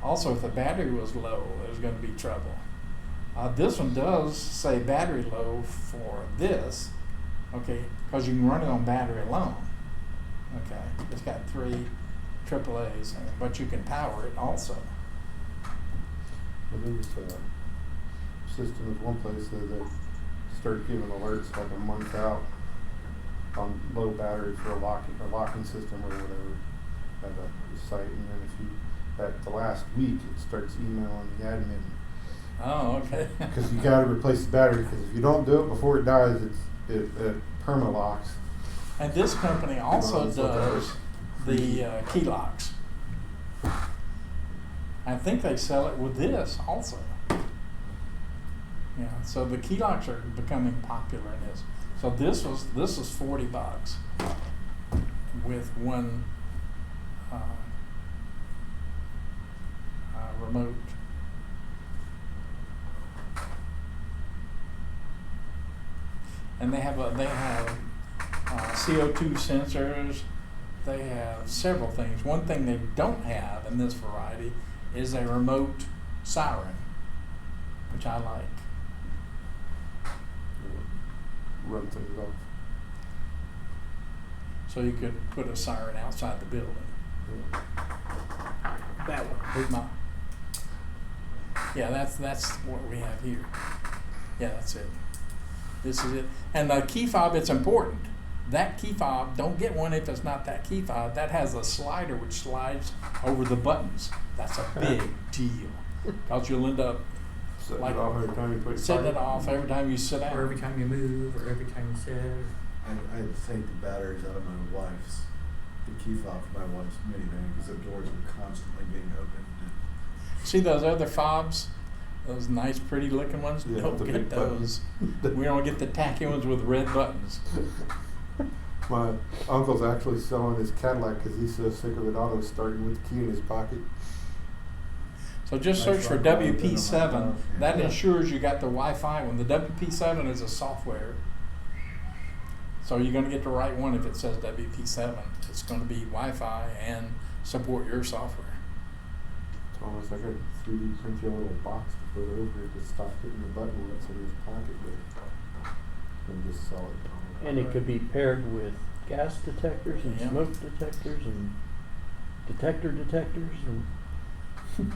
also, if the battery was low, there was going to be trouble. This one does say battery low for this, okay, because you can run it on battery alone. Okay, it's got 3 AAA's in it, but you can power it also. Well, there's a system at one place that they start giving alerts like a month out on low battery for a locking system or whatever at a site, and then if you at the last week, it starts emailing the admin. Oh, okay. Because you gotta replace the battery, because if you don't do it before it dies, it perma-locks. And this company also Also does the key locks. I think they sell it with this also. Yeah, so the key locks are becoming popular in this. So this was $40 with one remote. And they have CO2 sensors. They have several things. One thing they don't have in this variety is a remote siren, which I like. Run things off. So you could put a siren outside the building. Yeah. That one. With my, yeah, that's what we have here. Yeah, that's it. This is it. And the key fob, it's important. That key fob, don't get one if it's not that key fob. That has a slider which slides over the buttons. That's a big deal. Because you'll end up Setting like it off every time you put setting it fire. off every time you sit down. Or every time you move, or every time you sit. I had to take the batteries out of my wife's, the key fob for my wife's minivan because the doors were constantly being opened. See those other fobs? Those nice, pretty looking ones? Yeah, Don't the get big those. buttons. We don't get the tacky ones with red buttons. My uncle's actually selling his Cadillac because he's so sick of it auto starting with the key in his pocket. So just That's search for right, I've been on my WP7. phone, yeah. That Yeah. ensures you got the Wi-Fi one. The WP7 is a software. So you're going to get the right one if it says WP7. It's going to be Wi-Fi and support your software. Thomas, I got 3D print you a little box to put over it to stop hitting the button when it's in his pocket with. And just sell it. And it could be paired with gas detectors and Yeah. smoke detectors and detectors and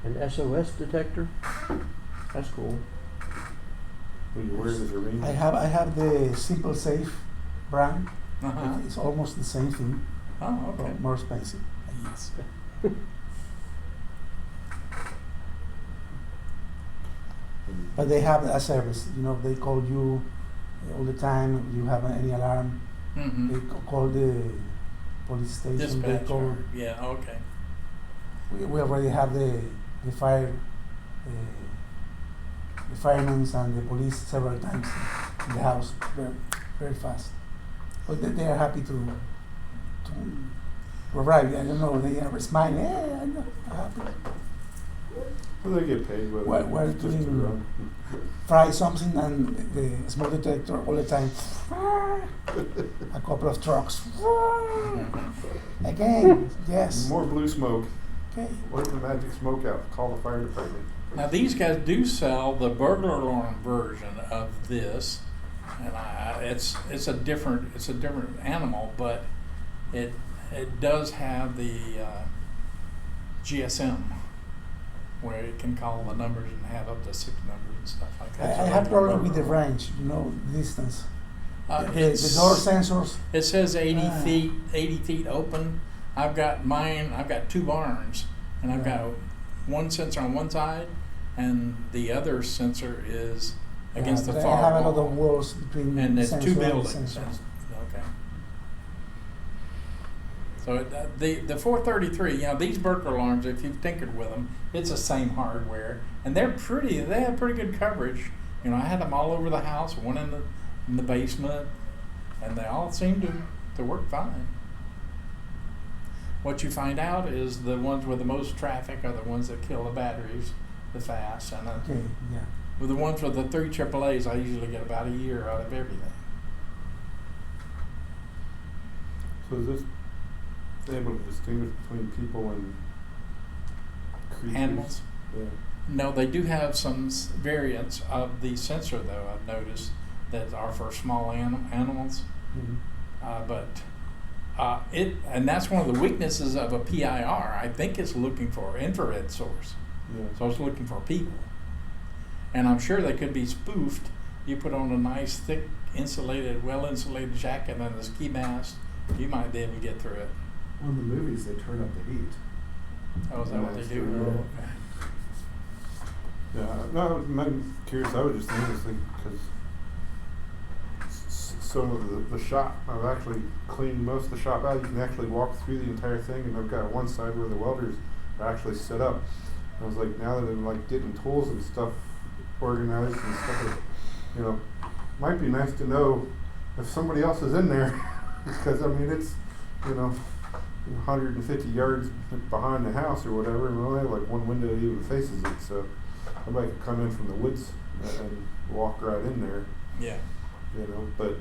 an SOS detector. That's cool. When you wear it as a ring. I have the Simple Safe brand. Uh-huh. It's almost the same thing, Oh, okay. but more expensive. Yes. But they have a service. You know, they call you all the time. You have any alarm, they Mm-hmm. call the police station. They Dispatch. call. Yeah, okay. We already have the fire, the firemen and the police several times in the house, very fast. But they are happy to provide. I don't know. They are smiling. Hey, I know. Happy. Well, they get paid with We're it just to doing- run. Fry something and the smoke detector all the time. A couple of trucks. Again, yes. More blue smoke. Okay. Wipe the magic smoke out. Call the fire department. Now these guys do sell the burglar alarm version of this, and it's a different animal, but it does have the GSM where it can call the numbers and have up to 6 numbers and stuff like that. I have problem with the range, distance. The door sensors. It says 80 Ah. feet, 80 feet open. I've got mine. I've got 2 barns, and I've got one sensor on one side, and the other sensor is against the but far I have a wall. lot of walls between And there's sensor 2 and buildings. sensor. Okay. So the 433, these burglar alarms, if you've tinkered with them, it's the same hardware, and they're pretty. They have pretty good coverage. I had them all over the house, one in the basement, and they all seem to work fine. What you find out is the ones with the most traffic are the ones that kill the batteries the fast, and Okay, yeah. with the ones with the 3 AAAs, I usually get about a year out of everything. So is this able to distinguish between people and creatures? Animals? Yeah. No, they do have some variants of the sensor, though, I've noticed, that are for small animals. And that's one of the weaknesses of a PIR. I think it's looking for infrared source. Yeah. So it's looking for people. And I'm sure they could be spoofed. You put on a nice, thick, well-insulated jacket and a ski mask, you might be able to get through it. Well, in the movies, they turn up the heat. Oh, is that what they do? Yeah. Oh, okay. Yeah, no, I'm curious. I was just thinking because some of the shop, I've actually cleaned most of the shop out. You can actually walk through the entire thing, and I've got one side where the welders are actually set up. I was like, now that I'm like getting tools and stuff organized and stuff, like, you know, might be nice to know if somebody else is in there, because I mean it's, you know, 150 yards behind the house or whatever, and we only have like one window that even faces it, so somebody could come in from the woods and walk right in there, Yeah. you know. But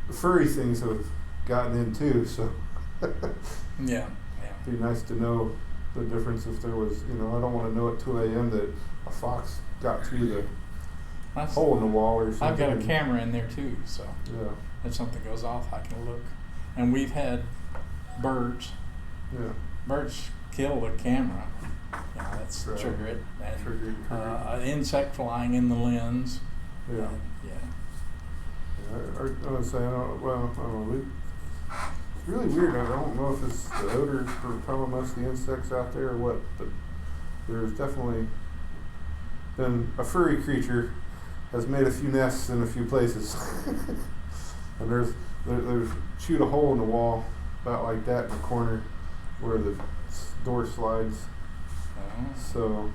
the furry things have gotten in too, so Yeah. it'd be nice to know the difference if there was, you know, I don't want to know at 2 a.m. that a fox got through the That's, hole in the wall or something. I've got a camera in there too, so Yeah, if something goes off, I can look. And we've had birds. yeah. Birds kill the camera. You know, that's Right. trigger it. And Trigger. an insect flying in the lens. Yeah. Yeah. I was saying, well, I don't know. It's really weird. I don't know if it's the odors propelling most of the insects out there or what, but there's definitely been a furry creature has made a few nests in a few places. And there's chewed a hole in the wall about like that in the corner where the door slides. Oh. So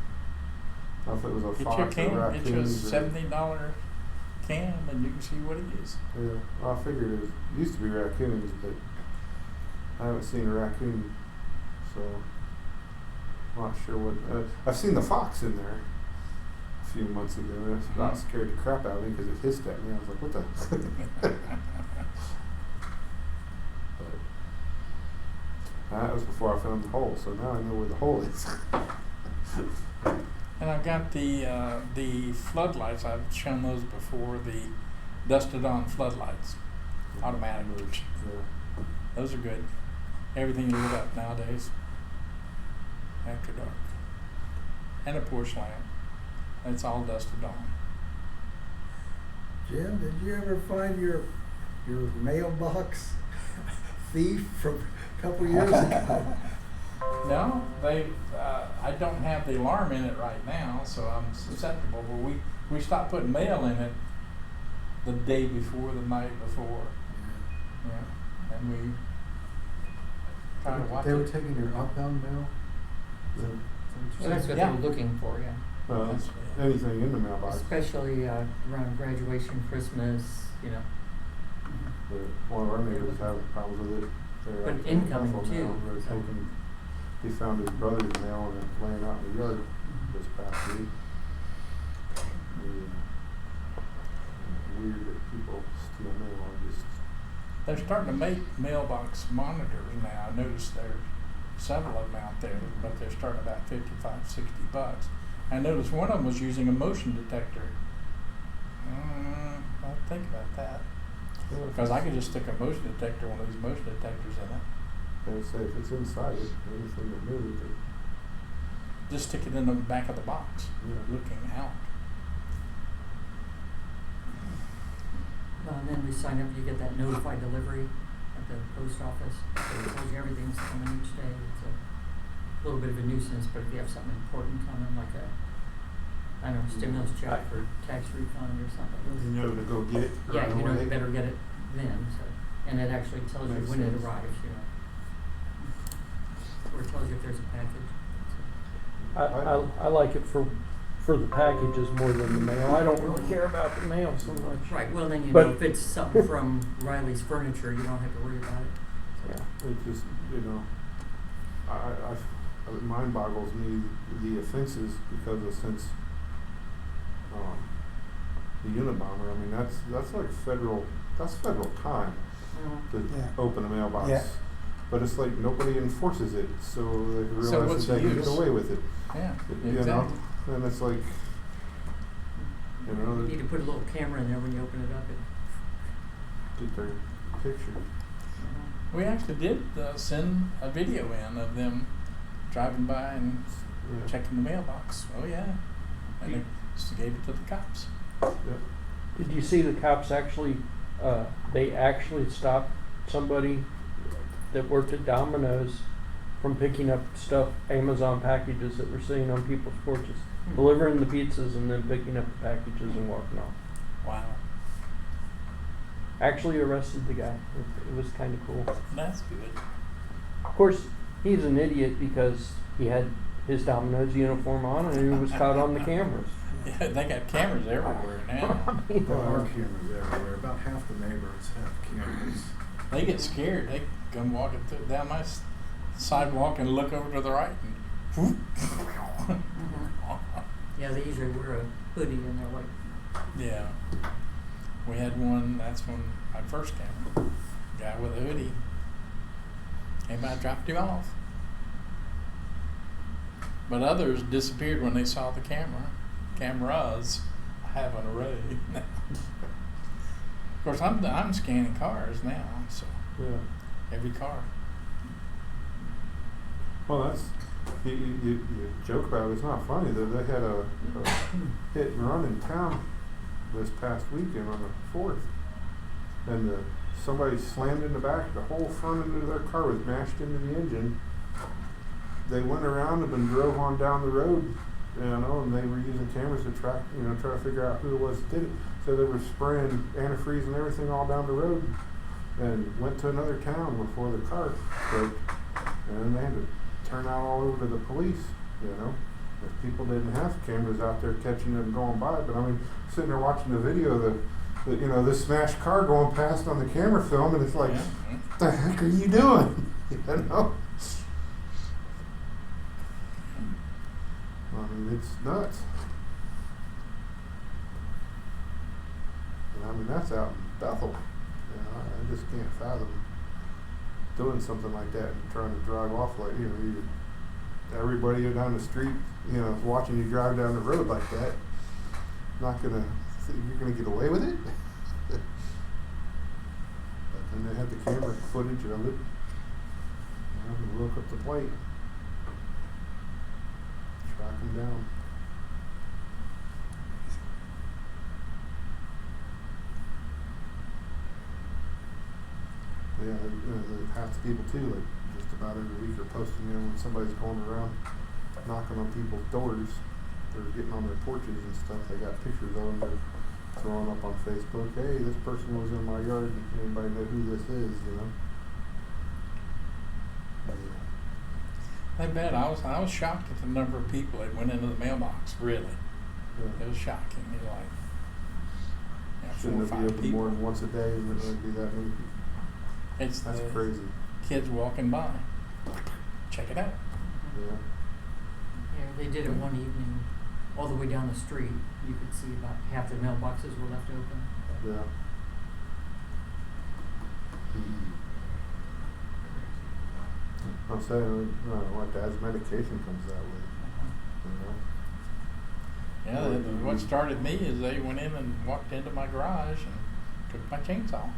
I don't know if it was a Get fox your or can, get you a raccoons or $70 can, and you can see what it is. yeah, well, I figured it used to be raccoons, but I haven't seen a raccoon, so I'm not sure what. I've seen the fox in there a few months ago. It about scared the crap out of me because it hissed at me. I was like, what the? But that was before I found the hole, so now I know where the hole is. And I've got the floodlights. I've shown those before. The dusted on floodlights, automatic. Yeah. Those are good. Everything lit up nowadays after dark. And a porch lamp. It's all dusted on. Jim, did you ever find your mailbox thief from a couple years ago? No, I don't have the alarm in it right now, so I'm susceptible. But we stopped putting mail in it the day before, the night before. Yeah, and we try to watch They were it. taking your outbound mail? Well, that's what Yeah. they're looking for, yeah. That's- Anything in the mailbox. Especially around graduation, Christmas, you know. But one of our neighbors having problems with it. They're But actually incoming careful now. too, They're so. taking, he found his brother's mail and it laying out in the yard this past week. Weird that people steal mail. I just, They're starting to make mailbox monitors now. I noticed there's several of them out there, but they're starting about $55-$60. I noticed one of them was using a motion detector. I'll think about that. Because I could just stick a motion detector, one of these motion detectors in it. I would say if it's inside it, anything that moves, it, Just stick it in the back of the box, Yeah. looking out. Well, and then we sign up, you get that notified delivery at the post office. So it tells you everything's coming each day. It's a little bit of a nuisance, but if you have something important coming, like a, I don't know, stimulus check or tax refund or something. you know to go get it Yeah, right you know, away. you better get it then, so, and it actually tells you Makes when it sense. arrives, you know. Or it tells you if there's a package. I like it for the packages more than the mail. I don't really care about the mail so much. Right, well, then you But- know, if it's something from Riley's Furniture, you don't have to worry about it. Yeah. It just, you know, it mind boggles me the offenses because of since the Unabomber. I mean, that's like federal time to Yeah. open a mailbox. Yeah. But it's like nobody enforces it, so they So realize what's that they the can get use? away with it. Yeah, You exactly. know, and it's like, you know, You need to put a little camera in there when you open it up and, get their picture. you know. We actually did send a video in of them driving by and Yeah. checking the mailbox. Oh yeah, and they just gave it to the cops. Yeah. Did you see the cops actually, they actually stopped somebody that worked at Domino's from picking up stuff, Amazon packages that we're seeing on people's porches, delivering the pizzas and then picking up the packages and walking off. Wow, Actually arrested the guy. It was kind of cool. that's good. Of course, he's an idiot because he had his Domino's uniform on and he was caught on the cameras. Yeah, they got cameras everywhere now. There are cameras everywhere. About half the neighborhoods have cameras. They get scared. They come walking down my sidewalk and look over to the right and whoop. Yeah, they usually wear a hoodie and they're like, Yeah. We had one, that's when I first came. Guy with a hoodie. Came by, dropped him off. But others disappeared when they saw the cameras having a raid. Of course, I'm scanning cars now, so Yeah. every car. Well, that's, you joke about it, it's not funny, that they had a hit and run in town this past weekend on the 4th. And somebody slammed in the back, the whole front end of their car was mashed into the engine. They went around and drove on down the road, and they were using cameras to track, try to figure out who it was that did it. So they were spraying antifreeze and everything all down the road, and went to another town before the car broke. And they had to turn out all over to the police, If people didn't have cameras out there catching them going by. But I mean, sitting there watching the video of this smashed car going past on the camera film, and it's like, Yeah. what the heck are you doing? I mean, it's nuts. And I mean, that's out in Bethel. I just can't fathom doing something like that and trying to drive off like, everybody down the street, watching you drive down the road like that. Not gonna, you're gonna get away with it? But then they had the camera footage of it. And look up the plate. Track them down. Yeah, half the people too, like just about every week are posting, when somebody's going around knocking on people's doors or getting on their porches and stuff. They got pictures of them. They're throwing up on Facebook. Hey, this person was in my yard. Anybody know who this is? I bet I was shocked at the number of people that went into the mailbox. Really, Yeah. it was shocking. You're like, Shouldn't 4 or it be 5 open people. more than once a day? Would it be that many people? It's That's the crazy. kids walking by. Check it out. Yeah. yeah, they did it one evening, all the way down the street. You could see about half the mailboxes were left open. Yeah. I'm saying, my dad's medication comes that way. Yeah, what started me is they went in and walked into my garage and took my chainsaw.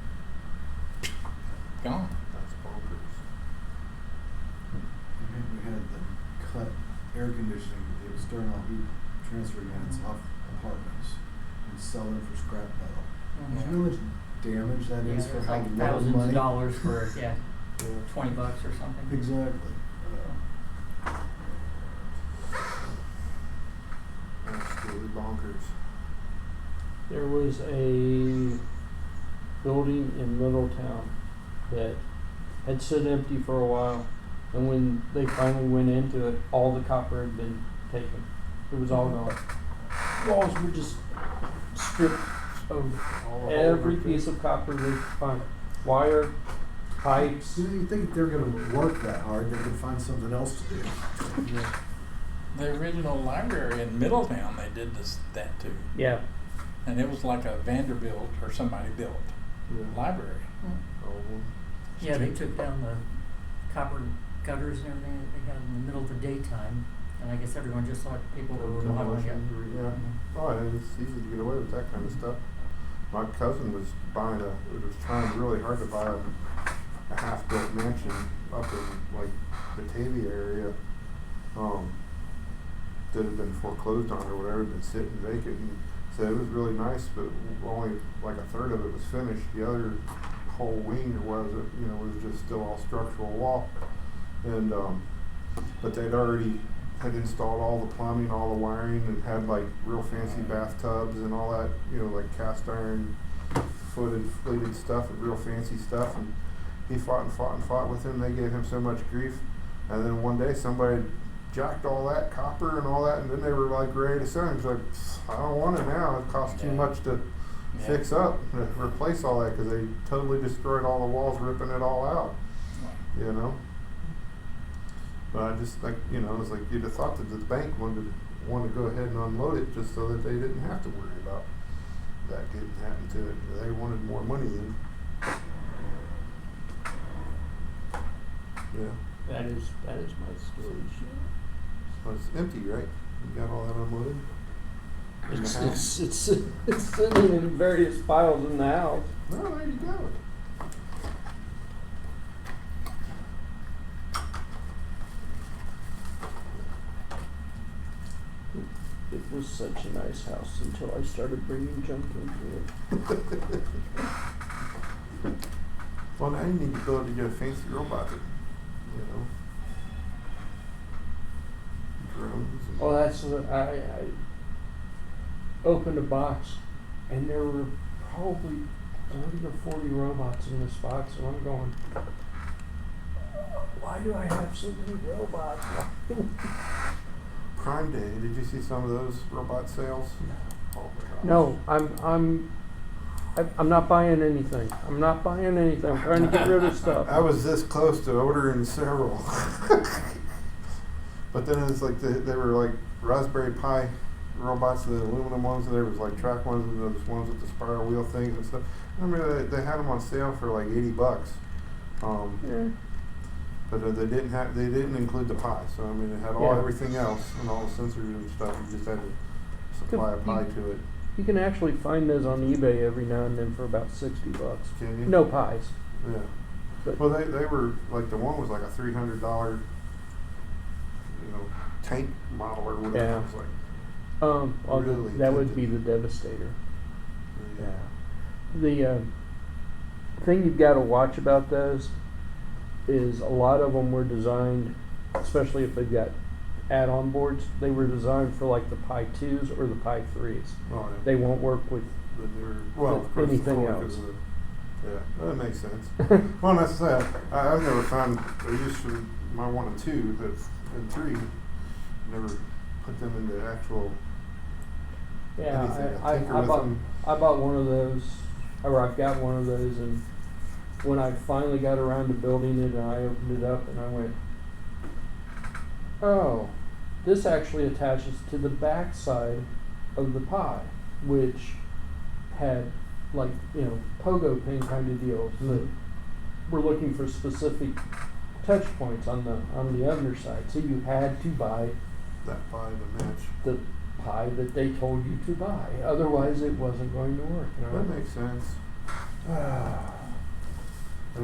Gone. That's bonkers. We had them cut air conditioning, the external heat transfer units off apartments and sell them for scrap metal. Do you know how much damage that Yeah, is for it's how like little thousands money? of dollars for, Yeah. $20 or something. Exactly. Absolutely bonkers. There was a building in Middletown that had stood empty for a while, and when they finally went into it, all the copper had been taken. It was all gone. Walls were just stripped of every piece of copper they could find. Wire, pipes. You think if they're gonna work that hard, they could find something else to do. The original library in Middletown, they did that too. Yeah. And it was like a Vanderbilt or somebody built library. Yeah, they took down the copper gutters and everything that they had in the middle of the daytime, and I guess everyone just thought people were allowing it. Yeah. Oh, and it's easy to get away with that kind of stuff. My cousin was trying really hard to buy a half-built mansion up in like Batavia area. That had been foreclosed on or whatever, been sitting vacant, and said it was really nice, but only like a third of it was finished. The other whole wing was just still all structural wall, and but they'd already had installed all the plumbing, all the wiring, and had like real fancy bathtubs and all that, like cast iron footed stuff and real fancy stuff. And he fought with him. They gave him so much grief, and then one day somebody jacked all that copper and all that, and then they were like ready to sell him. He's like, I don't want it now. It costs too much to fix up, to replace all that, because they totally destroyed all the walls, ripping it all out. But I just it's like you'd have thought that the bank wanted to go ahead and unload it just so that they didn't have to worry about that getting happened to it. They wanted more money then. Yeah. That is my story. So it's empty, right? You got all that unloaded? It's sitting in various piles in the house. Oh, there you go. It was such a nice house until I started bringing junk into it. Well, now you need to go to get a fancy robot that, drones. Oh, that's what I opened a box, and there were probably 30 or 40 robots in this box, and I'm going, why do I have so many robots? Prime Day, did you see some of those robot sales? Oh my gosh. No, I'm not buying anything. I'm trying to get rid of stuff. I was this close to ordering several. But then it's like they were like Raspberry Pi robots, the aluminum ones, and there was like track ones and those ones with the spiral wheel things and stuff. I remember they had them on sale for like $80. Yeah. But they didn't include the Pi. So I mean, it had everything else and all the sensors and stuff. You just had to supply a Pi to it. You can actually find those on eBay every now and then for about $60. Can you? No Pies. Yeah. But Well, they were like, the one was like a $300, tank model or whatever. Yeah. It was like, really that would tinted. be the Devastator. The thing you've got to watch about those is a lot of them were designed, especially if they've got add-on boards, they were designed for like the Pi 2s or the Pi 3s. Oh, yeah. They won't work with The newer, well, of course, anything the else. Yeah, that makes sense. Well, that's that. I've never found a use for my 1 and 2, but in 3, never put them into actual Yeah, anything. I tinker with bought them. I bought one of those, or I've got one of those, and when I finally got around to building it, and I opened it up, and I went, oh, this actually attaches to the back side of the Pi, which had like, pogo pin kind of deals that were looking for specific touch points on the underside. So you had to buy That Pi to match. the Pi that they told you to buy. Otherwise, it wasn't going to work. That makes sense.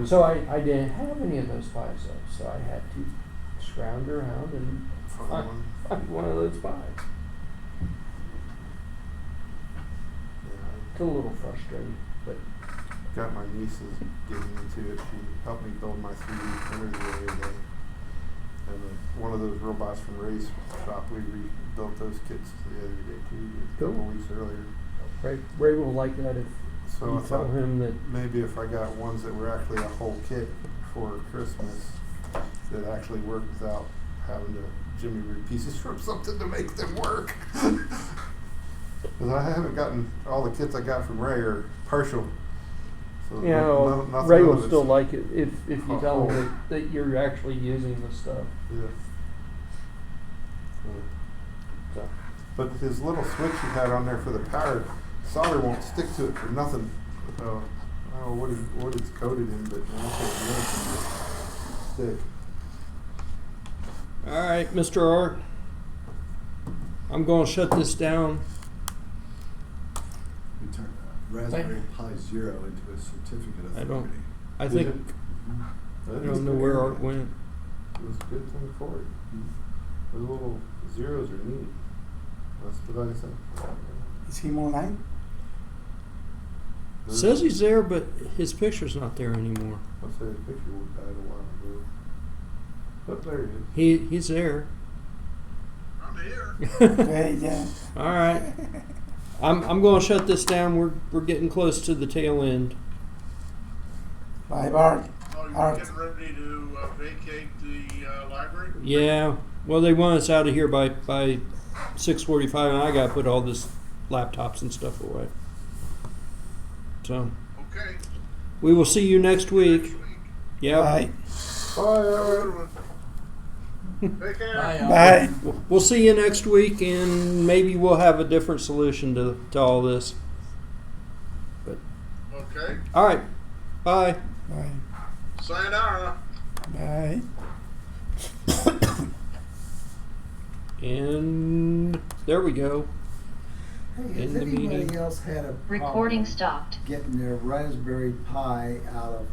So I didn't have any of those Pis though, so I had to scrounge around and find one of those Pis. It's a little frustrating, but Got my nieces getting into it. She helped me build my 3D printer the other day. And one of those robots from Ray's shop, we rebuilt those kits the other day too, a couple weeks earlier. Ray will like that if So you I tell thought him that. maybe if I got ones that were actually a whole kit for Christmas that actually work without having to jimmy rig pieces from something to make them work. Because I haven't gotten all the kits I got from Ray are partial. So nothing Ray of will it's- still like it if you tell Oh. him that you're actually using the stuff. Yeah. So. But his little switch he had on there for the power, solder won't stick to it for nothing. So I don't know what it's coated in, but nothing stick. All right, Mr. Art, I'm going to shut this down. We turned Raspberry Pi Zero into a certificate of I don't- authority. I Did think it? I That is don't know good. where Art went. It was a good thing for it. Those little zeros are neat. That's what I said. Is he online? Says he's there, but his picture's not there anymore. I said his picture was died a while ago. But there he is. He's there. I'm here. Okay, yeah. All right. I'm going to shut this down. We're getting close to the tail end. Bye, Bart. Oh, you're Art. getting ready to vacate the library? Yeah. Well, they want us out of here by 6:45, and I got to put all this laptops and stuff away. So Okay. we will see you next week. Yeah. Bye. Bye, Howard. Take care. Bye, y'all. Bye. We'll see you next week, and maybe we'll have a different solution to all this. Okay. All right. Bye. Bye. Sayonara. Bye. And there we go. Hey, has End the anybody meeting. else had a Recording problem stopped. getting their Raspberry Pi out of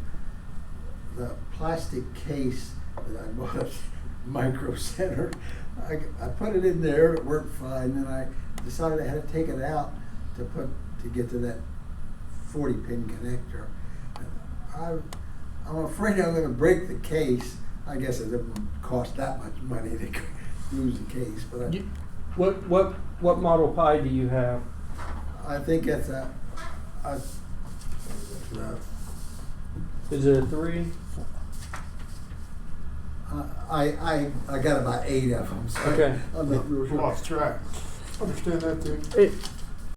the plastic case that I bought at Micro Center? I put it in there, it worked fine, then I decided I had to take it out to get to that 40-pin connector. I'm afraid I'm gonna break the case. I guess it doesn't cost that much money to lose the case, but What model Pi do you have? I think it's Is it a 3? I got about 8 of them, so Okay. I'm not real sure. Lost track. Understand that too. It,